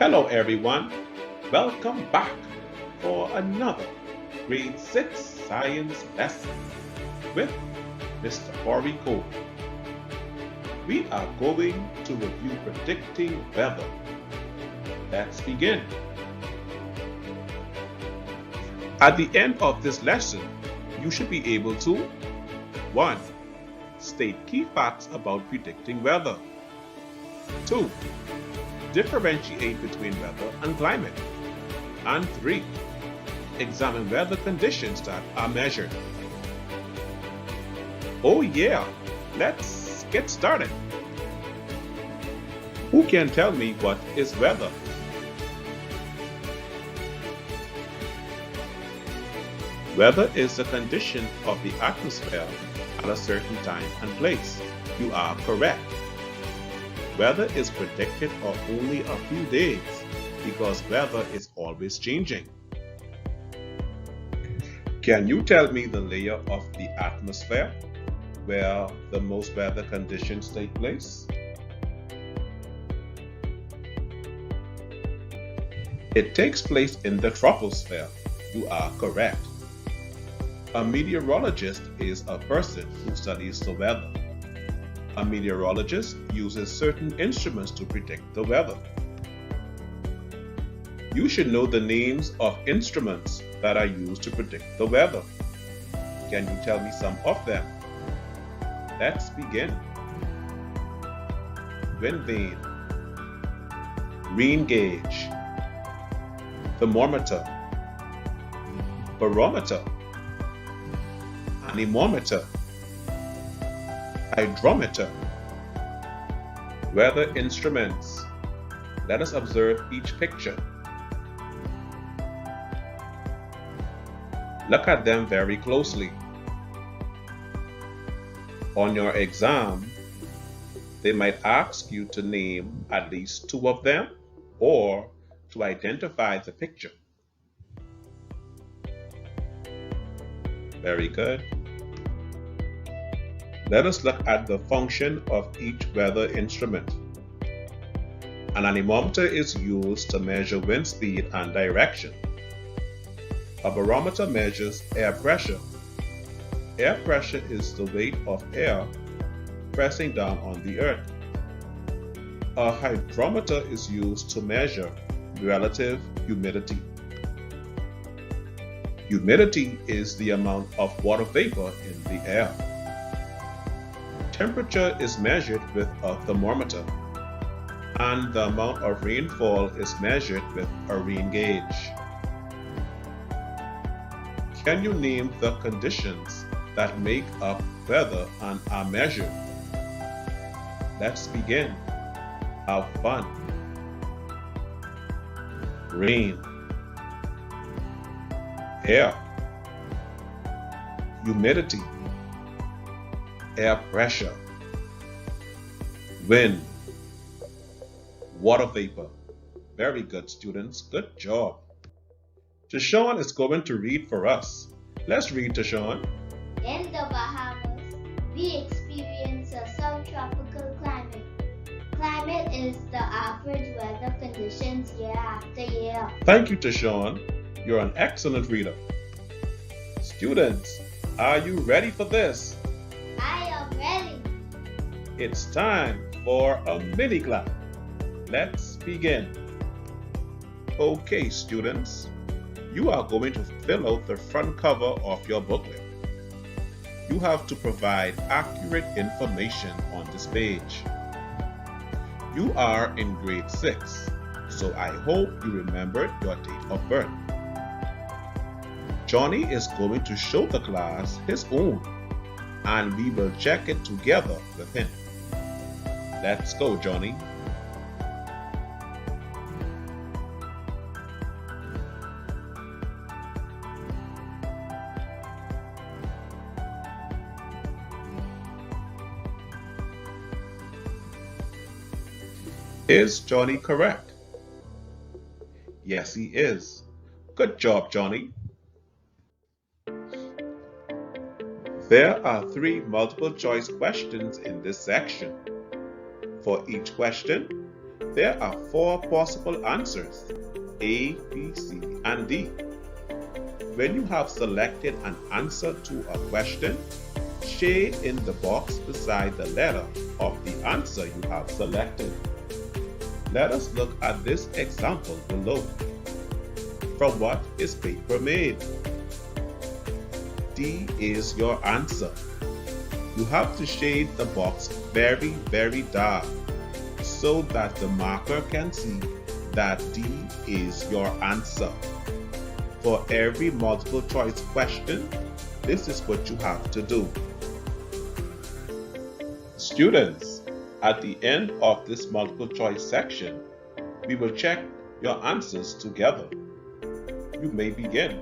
Hello everyone, welcome back for another grade 6 science lesson with Mr. Hori Cole. We are going to review predicting weather. Let's begin. At the end of this lesson, you should be able to 1. State key facts about predicting weather. 2. Differentiate between weather and climate. And 3. Examine weather conditions that are measured. Oh yeah, let's get started. Who can tell me what is weather? Weather is the condition of the atmosphere at a certain time and place. You are correct. Weather is predicted for only a few days because weather is always changing. Can you tell me the layer of the atmosphere where the most weather conditions take place? It takes place in the troposphere. You are correct. A meteorologist is a person who studies the weather. A meteorologist uses certain instruments to predict the weather. You should know the names of instruments that are used to predict the weather. Can you tell me some of them? Let's begin. Wind vane, rain gauge, thermometer, barometer, anemometer, hydrometer. Weather instruments. Let us observe each picture. Look at them very closely. On your exam, they might ask you to name at least 2 of them or to identify the picture. Very good. Let us look at the function of each weather instrument. An anemometer is used to measure wind speed and direction. A barometer measures air pressure. Air pressure is the weight of air pressing down on the earth. A hydrometer is used to measure relative humidity. Humidity is the amount of water vapor in the air. Temperature is measured with a thermometer, and the amount of rainfall is measured with a rain gauge. Can you name the conditions that make up weather and are measured? Let's begin. Have fun. Rain, air, humidity, air pressure, wind, water vapor. Very good, students. Good job. Tashawn is going to read for us. Let's read, Tashawn. In the Bahamas, we experience a subtropical climate. Climate is the average weather conditions year after year. Thank you, Tashawn. You're an excellent reader. Students, are you ready for this? I am ready. It's time for a mini class. Let's begin. Okay, students, you are going to fill out the front cover of your booklet. You have to provide accurate information on this page. You are in grade 6, so I hope you remembered your date of birth. Johnny is going to show the class his own, and we will check it together with him. Let's go, Johnny. Is Johnny correct? Yes, he is. Good job, Johnny. There are 3 multiple choice questions in this section. For each question, There are 4 possible answers: A, B, C, and D. When you have selected an answer to a question, shade in the box beside the letter of the answer you have selected. Let us look at this example below. From what is paper made? D is your answer. You have to shade the box very dark so that the marker can see that D is your answer. For every multiple choice question, this is what you have to do. Students, at the end of this multiple choice section, we will check your answers together. You may begin.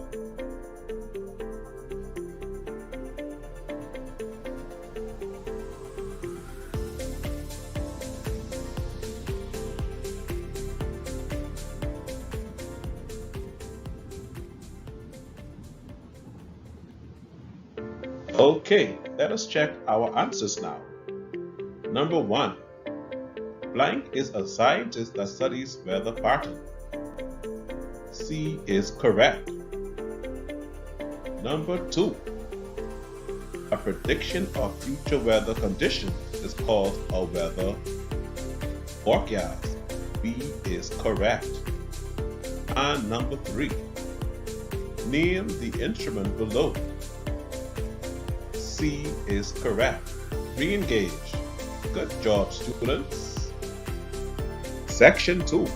Okay, let us check our answers now. Number 1. Blank is a scientist that studies weather patterns. C is correct. Number 2. A prediction of future weather conditions is called a weather forecast. B is correct. And number 3. Name the instrument below. C is correct. Re-engage. Good job, students. Section 2.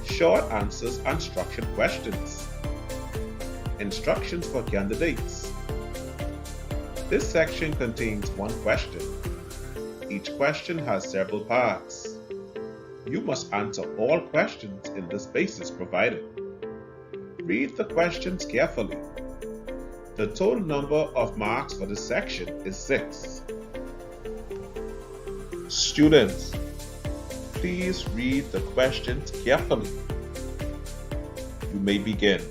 Short answers and structured questions. Instructions for candidates. This section contains 1 question. Each question has several parts. You must answer all questions in the spaces provided. Read the questions carefully. The total number of marks for this section is 6. Students, please read the questions carefully. You may begin.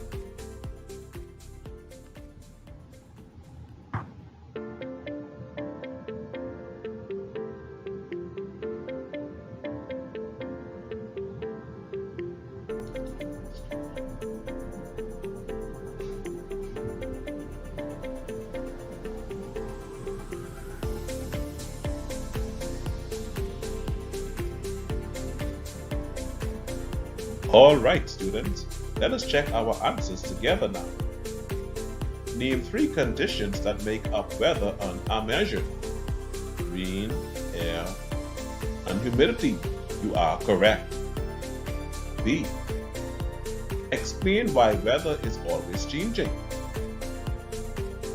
Alright, students, let us check our answers together now. Name 3 conditions that make up weather on a measure. Rain, air, and humidity. You are correct. B. Explain why weather is always changing.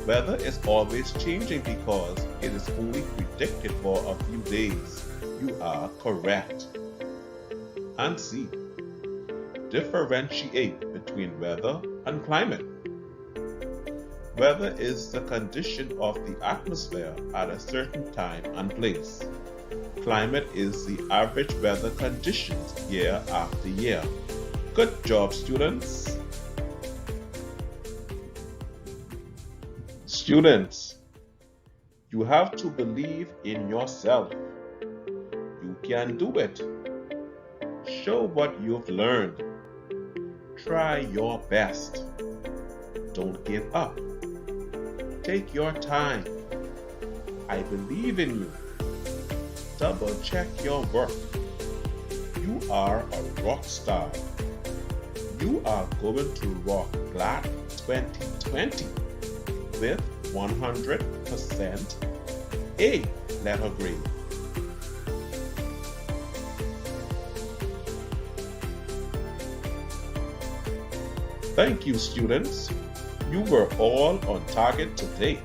Weather is always changing because it is only predicted for a few days. You are correct. And C. Differentiate between weather and climate. Weather is the condition of the atmosphere at a certain time and place. Climate is the average weather conditions year after year. Good job, students. Students, you have to believe in yourself. You can do it. Show what you've learned. Try your best. Don't give up. Take your time. I believe in you. Double check your work. You are a rock star. You are going to rock GLAD 2020 with 100% A letter grade. Thank you, students. You were all on target today.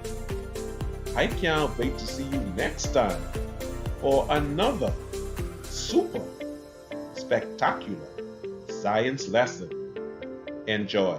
I can't wait to see you next time for another super spectacular science lesson. Enjoy.